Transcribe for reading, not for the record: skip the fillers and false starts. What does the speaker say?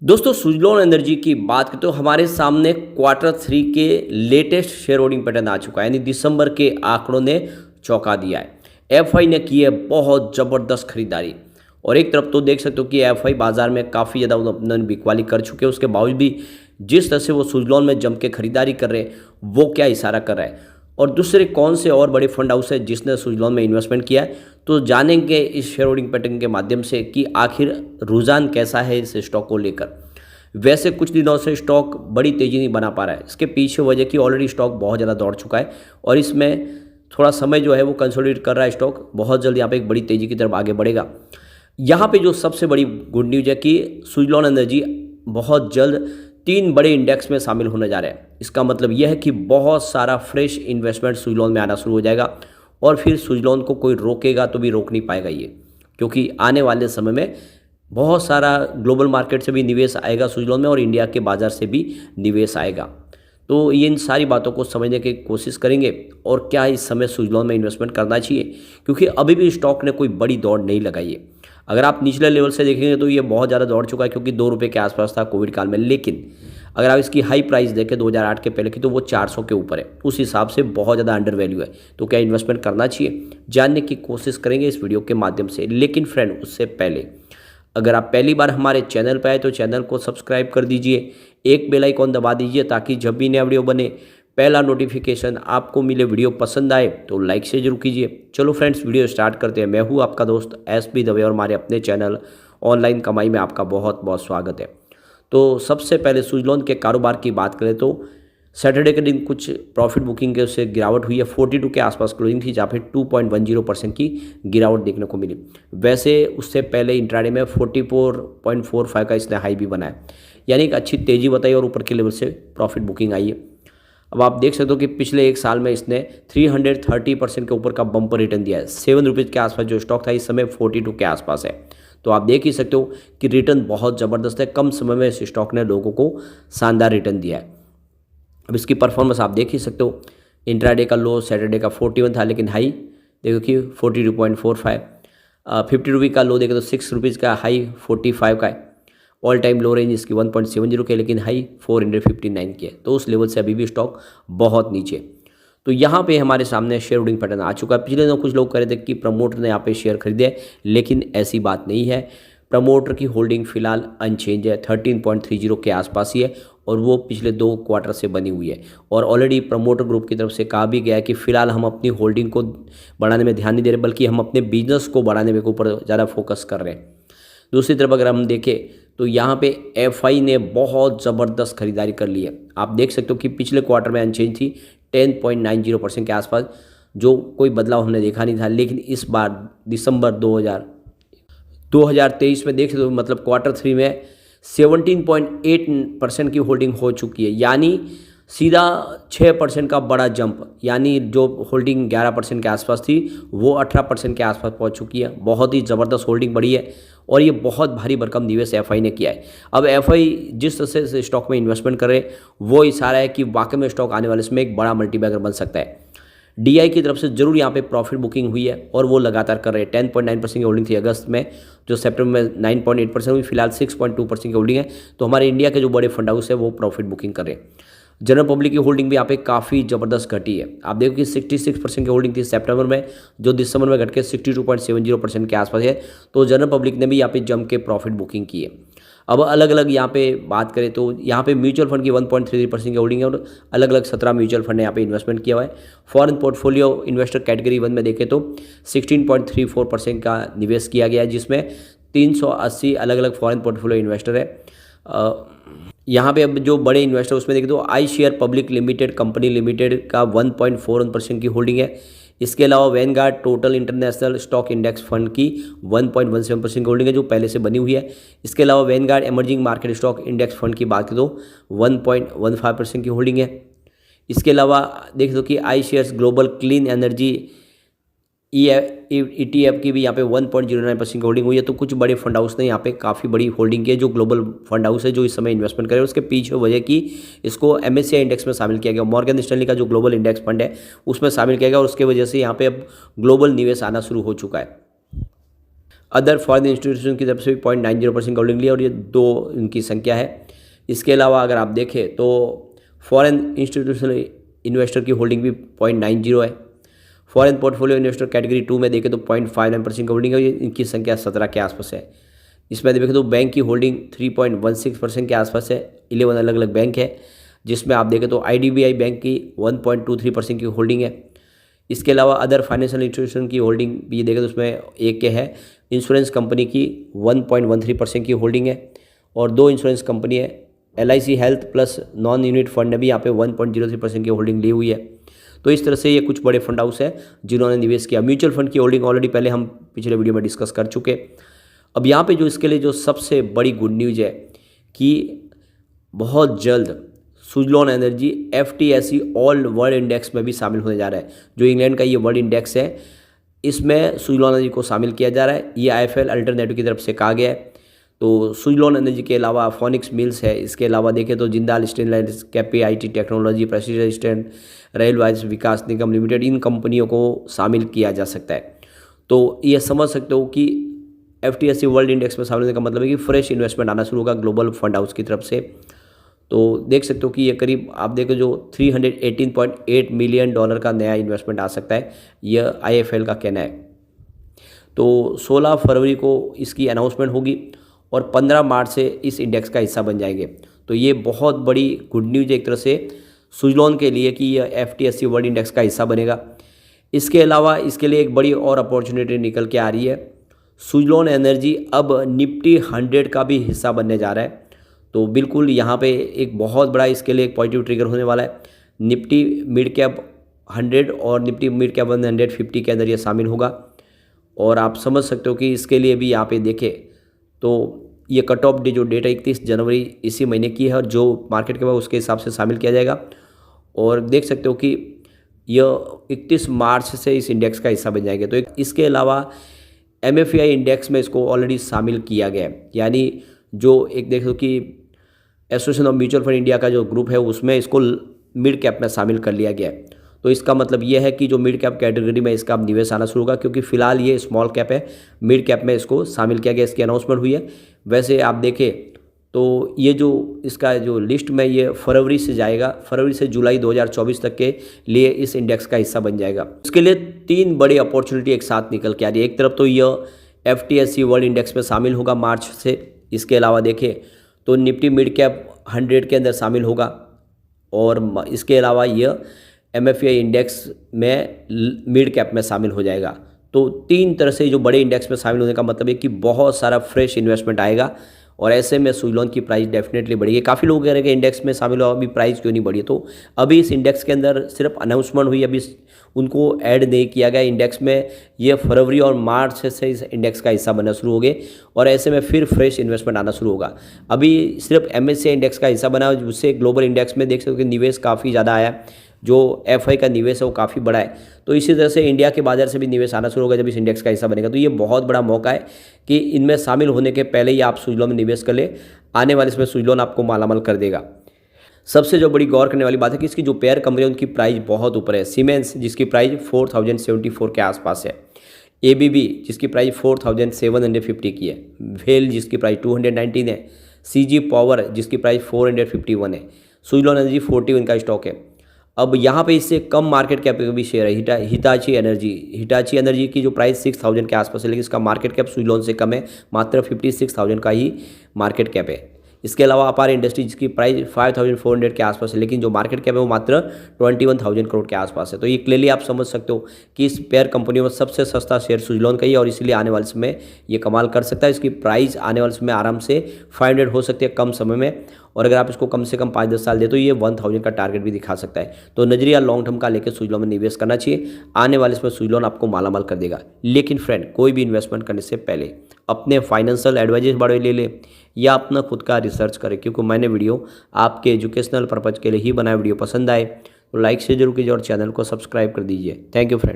दोस्तों सुजलॉन एनर्जी की बात करें तो हमारे सामने क्वार्टर थ्री के लेटेस्ट शेयर होल्डिंग पैटर्न आ चुका है, यानी दिसंबर के आंकड़ों ने चौंका दिया है। एफआई ने की है बहुत ज़बरदस्त खरीदारी और एक तरफ तो देख सकते हो कि एफआई बाजार में काफ़ी ज़्यादा अपना बिकवाली कर चुके हैं। उसके बावजूद भी जिस तरह से वो सुजलॉन में जम के खरीदारी कर रहे हैं वो क्या इशारा कर रहा है, और दूसरे कौन से और बड़े फंड हाउस है जिसने सुजलॉन में इन्वेस्टमेंट किया है, तो जानेंगे इस शेयर होल्डिंग पैटर्न के माध्यम से कि आखिर रुझान कैसा है इस स्टॉक को लेकर। वैसे कुछ दिनों से स्टॉक बड़ी तेज़ी नहीं बना पा रहा है, इसके पीछे वजह कि ऑलरेडी स्टॉक बहुत ज़्यादा दौड़ चुका है और इसमें थोड़ा समय जो है वो कंसोलिडेट कर रहा है। स्टॉक बहुत जल्द यहाँ पे एक बड़ी तेज़ी की तरफ आगे बढ़ेगा। यहाँ पे जो सबसे बड़ी गुड न्यूज़ है कि सुजलॉन एनर्जी बहुत जल्द 3 बड़े इंडेक्स में शामिल होने जा रहे हैं। इसका मतलब यह है कि बहुत सारा फ्रेश इन्वेस्टमेंट सुजलॉन में आना शुरू हो जाएगा और फिर सुजलॉन को कोई रोकेगा तो भी रोक नहीं पाएगा ये, क्योंकि आने वाले समय में बहुत सारा ग्लोबल मार्केट से भी निवेश आएगा सुजलॉन में और इंडिया के बाज़ार से भी निवेश आएगा। तो ये इन सारी बातों को समझने की कोशिश करेंगे और क्या इस समय सुजलॉन में इन्वेस्टमेंट करना चाहिए, क्योंकि अभी भी स्टॉक ने कोई बड़ी दौड़ नहीं लगाई है। अगर आप निचले लेवल से देखेंगे तो ये बहुत ज़्यादा दौड़ चुका है, क्योंकि 2 रुपये के आसपास था कोविड काल में। लेकिन अगर आप इसकी हाई प्राइस देखें 2008 के पहले की, तो वो 400 के ऊपर है। उस हिसाब से बहुत ज़्यादा अंडर वैल्यू है। तो क्या इन्वेस्टमेंट करना चाहिए, जानने की कोशिश करेंगे इस वीडियो के माध्यम से। लेकिन फ्रेंड, उससे पहले अगर आप पहली बार हमारे चैनल पर आए तो चैनल को सब्सक्राइब कर दीजिए, एक बेल आइकॉन दबा दीजिए ताकि जब भी नया वीडियो बने पहला नोटिफिकेशन आपको मिले। वीडियो पसंद आए तो लाइक से जरूर कीजिए। चलो फ्रेंड्स, वीडियो स्टार्ट करते हैं। मैं हूँ आपका दोस्त एसबी दवे और हमारे अपने चैनल ऑनलाइन कमाई में आपका बहुत बहुत स्वागत है। तो सबसे पहले सुजलॉन के कारोबार की बात करें तो सैटरडे के दिन कुछ प्रॉफिट बुकिंग के उससे गिरावट हुई है। 42 के आसपास क्लोजिंग थी, जहाँ पे 2.10% की गिरावट देखने को मिली। वैसे उससे पहले इंट्राडे में 44.45 का इसने हाई भी बनाया, यानी एक अच्छी तेज़ी बताई और ऊपर के लेवल से प्रॉफिट बुकिंग आई है। अब आप देख सकते हो कि पिछले एक साल में इसने 330% के ऊपर का बम्पर रिटर्न दिया है। 7 रुपीज़ के आसपास जो स्टॉक था इस समय 42 के आसपास है। तो आप देख ही सकते हो कि रिटर्न बहुत ज़बरदस्त है। कम समय में इस स्टॉक ने लोगों को शानदार रिटर्न दिया है। अब इसकी परफॉर्मेंस आप देख ही सकते हो। इंट्राडे का लो सैटरडे का 41 था, लेकिन हाई देखो कि 42.45। 50 रुपये का लो देखें तो 6 रुपीज़ का हाई 45 का है। ऑल टाइम लो रेंज इसकी 1.70 के, लेकिन हाई 459 की है। तो उस लेवल से अभी भी स्टॉक बहुत नीचे। तो यहाँ पे हमारे सामने शेयर होल्डिंग पैटर्न आ चुका है। पिछले दिनों कुछ लोग कह रहे थे कि प्रमोटर ने यहाँ पे शेयर खरीदे, लेकिन ऐसी बात नहीं है। प्रमोटर की होल्डिंग फिलहाल अनचेंज है, 13.30 के आसपास ही है और वो पिछले 2 क्वार्टर से बनी हुई है। और ऑलरेडी प्रमोटर ग्रुप की तरफ से कहा भी गया है कि फिलहाल हम अपनी होल्डिंग को बढ़ाने में ध्यान नहीं दे रहे, बल्कि हम अपने बिजनेस को बढ़ाने के ऊपर ज़्यादा फोकस कर रहे हैं। दूसरी तरफ अगर हम देखें तो यहाँ पे एफआई ने बहुत ज़बरदस्त खरीदारी कर ली है। आप देख सकते हो कि पिछले क्वार्टर में अनचेंज थी 10.90% के आसपास, जो कोई बदलाव हमने देखा नहीं था। लेकिन इस बार दिसंबर 2023 में देख सकते हो, मतलब क्वार्टर 3 में 17.8% की होल्डिंग हो चुकी है, यानी सीधा 6% का बड़ा जंप। यानी जो होल्डिंग 11% के आसपास थी वो 18% के आसपास पहुंच चुकी है। बहुत ही ज़बरदस्त होल्डिंग बढ़ी है और ये बहुत भारी भरकम निवेश एफआई ने किया है। अब एफआई जिस तरह से स्टॉक में इन्वेस्टमेंट करे वो इशारा है कि वाकई में स्टॉक आने वाले समय एक बड़ा मल्टीबैगर बन सकता है। डीआई की तरफ से जरूर यहाँ पे प्रॉफिट बुकिंग हुई है और वो लगातार कर रहे हैं। 10.9% की होल्डिंग थी अगस्त में, जो सितंबर में 9.8% हुई। फिलहाल 6.2% की होल्डिंग है। तो हमारे इंडिया के जो बड़े फंड हाउस है वो प्रॉफिट बुकिंग कर रहे हैं। जनरल पब्लिक की होल्डिंग भी यहाँ पे काफ़ी ज़बरदस्त घटी है। आप देखो कि 66% की होल्डिंग थी सितंबर में, जो दिसंबर में घट के 62.70% के आसपास है। तो जनरल पब्लिक ने भी यहाँ पे जम के प्रॉफिट बुकिंग की है। अब अलग अलग यहाँ पे बात करें तो यहाँ पे म्यूचुअल फंड की 1.33% की होल्डिंग है और अलग अलग 17 म्यूचुअल फंड ने यहाँ पे इन्वेस्टमेंट किया हुआ है। फॉरेन पोर्टफोलियो इन्वेस्टर कैटेगरी 1 में देखें तो 16.34% का निवेश किया गया है, जिसमें 380 अलग अलग फॉरेन पोर्टफोलियो इन्वेस्टर है। यहाँ पे अब जो बड़े इन्वेस्टर उसमें देखें तो I share public limited company limited का 1.41% की होल्डिंग है। इसके अलावा Vanguard total international stock index fund की 1.17% की होल्डिंग है, जो पहले से बनी हुई है। इसके अलावा Vanguard emerging market stock index fund की बात करें तो 1.15% की होल्डिंग है। इसके अलावा देख दो कि iShares global clean energy ETF की भी यहाँ पे 1.09% की होल्डिंग हुई है। तो कुछ बड़े फंड हाउस ने यहाँ पे काफ़ी बड़ी होल्डिंग की है। जो ग्लोबल फंड हाउस है जो इस समय इन्वेस्टमेंट करे, उसके पीछे वजह कि इसको MSCI इंडेक्स में शामिल किया गया। मॉर्गन स्टैनली का जो ग्लोबल इंडेक्स फंड है उसमें शामिल किया गया और उसके वजह से यहाँ पे अब ग्लोबल निवेश आना शुरू हो चुका है। अदर फॉरेन इंस्टीट्यूशन की तरफ से भी 0.90% होल्डिंग ली और ये 2 इनकी संख्या है। इसके अलावा अगर आप देखें तो फॉरेन इंस्टीट्यूशनल इन्वेस्टर की होल्डिंग भी 0.90 है। फॉरेन पोर्टफोलियो इन्वेस्टर कैटेगरी 2 में देखें तो 0.59% की होल्डिंग है, इनकी संख्या 17 के आसपास है। इसमें देखें तो बैंक की होल्डिंग 3.16% के आसपास है। 11 अलग अलग बैंक है, जिसमें आप देखें तो IDBI बैंक की 1.23% की होल्डिंग है। इसके अलावा अदर फाइनेंशियल इंस्टीट्यूशन की होल्डिंग भी देखें तो उसमें एक के है। इंश्योरेंस कंपनी की 1.13% की होल्डिंग है और 2 इंश्योरेंस कंपनी है। LIC health plus non unit fund ने भी यहाँ पे 1.03% की होल्डिंग ली हुई है। तो इस तरह से ये कुछ बड़े फंड हाउस है जिन्होंने निवेश किया। म्यूचुअल फंड की होल्डिंग ऑलरेडी पहले हम पिछले वीडियो में डिस्कस कर चुके। अब यहाँ पे जो इसके लिए जो सबसे बड़ी गुड न्यूज़ है कि बहुत जल्द Suzlon energy FTSE all world index में भी शामिल होने जा रहा है। जो इंग्लैंड का ये वर्ल्ड इंडेक्स है, इसमें सुजलॉन एनर्जी को शामिल किया जा रहा है। ये IFL अल्टरनेटिव की तरफ से कहा गया है। तो सुजलॉन एनर्जी के अलावा फोनिक्स मिल्स है। इसके अलावा देखें तो Jindal stainless, KPIT technology, president stand, rail वाइज विकास निगम लिमिटेड, इन कंपनियों को शामिल किया जा सकता है। तो ये समझ सकते हो कि FTSE वर्ल्ड इंडेक्स में शामिल होने का मतलब है कि फ्रेश इन्वेस्टमेंट आना शुरू होगा ग्लोबल फंड हाउस की तरफ से। तो देख सकते हो कि ये करीब आप देखो जो $318.8 मिलियन का नया इन्वेस्टमेंट आ सकता है, यह IFL का कहना है। तो 16 फरवरी को इसकी अनाउंसमेंट होगी और 15 मार्च से इस इंडेक्स का हिस्सा बन जाएंगे। तो ये बहुत बड़ी गुड न्यूज़ है एक तरह से सुजलॉन के लिए कि यह FTSE वर्ल्ड इंडेक्स का हिस्सा बनेगा। इसके अलावा इसके लिए एक बड़ी और अपॉर्चुनिटी निकल के आ रही है। सुजलॉन एनर्जी अब निफ्टी 100 का भी हिस्सा बनने जा रहा है। तो बिल्कुल यहाँ पे एक बहुत बड़ा इसके लिए एक पॉजिटिव ट्रिगर होने वाला है। निफ्टी मिड कैप 100 और निफ्टी मिड कैप 150 के अंदर ये शामिल होगा। और आप समझ सकते हो कि इसके लिए भी यहाँ पे देखें तो ये कट ऑफ डे जो डेट है 31 जनवरी इसी महीने की है और जो मार्केट के बाद उसके हिसाब से शामिल किया जाएगा। और देख सकते हो कि यह 31 मार्च से इस इंडेक्स का हिस्सा बन जाएंगे। तो इसके अलावा MFI इंडेक्स में इसको ऑलरेडी शामिल किया गया है। यानी जो एक देखो कि association of mutual fund India का जो ग्रुप है उसमें इसको मिड कैप में शामिल कर लिया गया है। तो इसका मतलब ये है कि जो मिड कैप कैटेगरी में इसका अब निवेश आना शुरू होगा, क्योंकि फिलहाल ये स्मॉल कैप है, मिड कैप में इसको शामिल किया गया, इसकी अनाउंसमेंट हुई है। वैसे आप देखें तो ये जो इसका जो लिस्ट में ये फरवरी से जाएगा, फरवरी से जुलाई 2024 तक के लिए इस इंडेक्स का हिस्सा बन जाएगा। इसके लिए 3 बड़ी अपॉर्चुनिटी एक साथ निकल के आ रही है। एक तरफ तो यह FTSE वर्ल्ड इंडेक्स में शामिल होगा मार्च से। इसके अलावा देखें तो निफ्टी मिड कैप 100 के अंदर शामिल होगा और इसके अलावा यह MFI इंडेक्स में मिड कैप में शामिल हो जाएगा। तो 3 तरह से जो बड़े इंडेक्स में शामिल होने का मतलब है कि बहुत सारा फ्रेश इन्वेस्टमेंट आएगा और ऐसे में सुजलॉन की प्राइस डेफिनेटली बढ़ेगी। काफ़ी लोग कह रहे हैं कि इंडेक्स में शामिल हो, अभी प्राइस क्यों नहीं बढ़ी? तो अभी इस इंडेक्स के अंदर सिर्फ अनाउंसमेंट हुई, अभी उनको ऐड नहीं किया गया इंडेक्स में। ये फरवरी और मार्च से इस इंडेक्स का हिस्सा बनना शुरू हो गए और ऐसे में फिर फ्रेश इन्वेस्टमेंट आना शुरू होगा। अभी सिर्फ MSCI इंडेक्स का हिस्सा बना, उससे ग्लोबल इंडेक्स में देख सकते हो कि निवेश काफ़ी ज़्यादा आया, जो FI का निवेश है वो काफ़ी बड़ा है। तो इसी तरह से इंडिया के बाजार से भी निवेश आना शुरू होगा जब इस इंडेक्स का हिस्सा बनेगा। तो ये बहुत बड़ा मौका है कि इनमें शामिल होने के पहले ही आप सुजलॉन में निवेश कर ले। आने वाले इसमें सुजलॉन आपको मालामाल कर देगा। सबसे जो बड़ी गौर करने वाली बात है कि इसकी जो पेयर कंपनी है उनकी प्राइस बहुत ऊपर है। सीमेंस जिसकी प्राइस 4074 के आसपास है, ABB जिसकी प्राइस 4750 की है, वेल जिसकी प्राइस 219 है, CG पावर जिसकी प्राइस 451 है, सुजलॉन एनर्जी 41 का स्टॉक है। अब यहाँ पे इससे कम मार्केट कैप का भी शेयर है हिटाची एनर्जी की जो प्राइस 6000 के आसपास है, लेकिन इसका मार्केट कैप सुजलॉन से कम है, मात्र 56,000 का ही मार्केट कैप है। इसके अलावा अपार इंडस्ट्री जिसकी प्राइस 5400 के आसपास है, लेकिन जो मार्केट कैप है वो मात्र 21,000 करोड़ के आसपास है। तो ये क्लियरली आप समझ सकते हो कि इस पेयर कंपनियों में सबसे सस्ता शेयर सुजलॉन का ही है और इसलिए आने वाले समय ये कमाल कर सकता है। इसकी प्राइस आने वाले समय आराम से 500 हो सकती है कम समय में, और अगर आप इसको कम से कम 5-10 साल दे तो ये 1000 का टारगेट भी दिखा सकता है। तो नजरिया लॉन्ग टर्म का लेकर सुजलॉन में निवेश करना चाहिए। आने वाले इसमें सुजलॉन आपको मालामाल कर देगा। लेकिन फ्रेंड, कोई भी इन्वेस्टमेंट करने से पहले अपने फाइनेंशियल एडवाइजर्स बारे ले ले या अपना खुद का रिसर्च करें, क्योंकि मैंने वीडियो आपके एजुकेशनल पर्पज के लिए ही बनाया। वीडियो पसंद आए तो लाइक से जरूर कीजिए और चैनल को सब्सक्राइब कर दीजिए। Thank you friend.